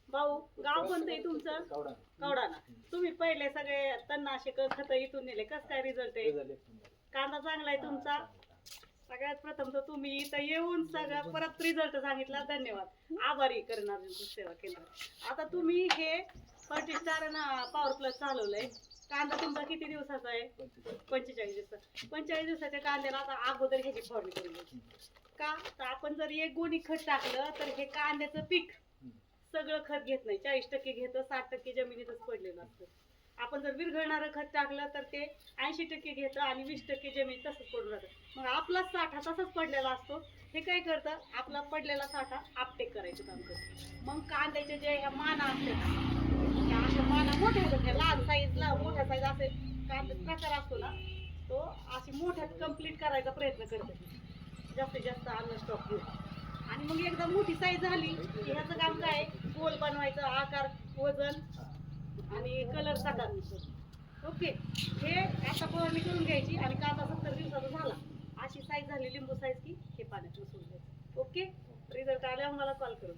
भाऊ गाव कोणतं आहे तुमचं? कवडाना. तुम्ही पहिले सगळे तणनाशक खत इथून नेले, कसं काय रिझल्ट आहे? कांदा चांगला आहे तुमचा? सगळ्यात प्रथम तर तुम्ही इथं येऊन सगळं परत रिझल्ट सांगितला, धन्यवाद. आभारी करणार सेवा केंद्र. आता तुम्ही हे फर्टिस्टार पॉवर प्लस चालवलंय. कांदा तुमचा किती दिवसाचा आहे? 45 दिवस. 45 दिवसाच्या कांद्याला आता अगोदर ह्याची फवारणी करून घ्यायची. का तर आपण जर एक गोणी खत टाकलं तर हे कांद्याचं पीक सगळं खत घेत नाही, 40% घेतं, 60% जमिनीतच पडलेलं असतं. आपण जर विरघळणारं खत टाकलं तर ते 80% घेतं आणि 20% जमीन तसंच पडून राहतं. मग आपला साठा तसाच पडलेला असतो. हे काय करतं, आपला पडलेला साठा आपटेक करायचं काम करतं. मग कांद्याचे जे ह्या माना असते ना, अशा माना मोठ्या होतात, लहान साईजला मोठ्या साईज असे कांद्याचा प्रकार असतो ना, तो अशी मोठ्यात कम्प्लीट करायचा प्रयत्न करतो, जास्तीत जास्त अन्न स्टॉक घेऊन. आणि मग एकदा मोठी साईज झाली की ह्याचं काम काय, गोल बनवायचं, आकार, वजन आणि कलर साठायचा. ओके, हे आता फवारणी करून घ्यायची आणि कांदा 70 दिवसाचा झाला, अशी साईज झाली लिंबू साईज की हे पाण्यात मिसळून द्यायचं. ओके, रिझल्ट आल्यावर मला कॉल करून.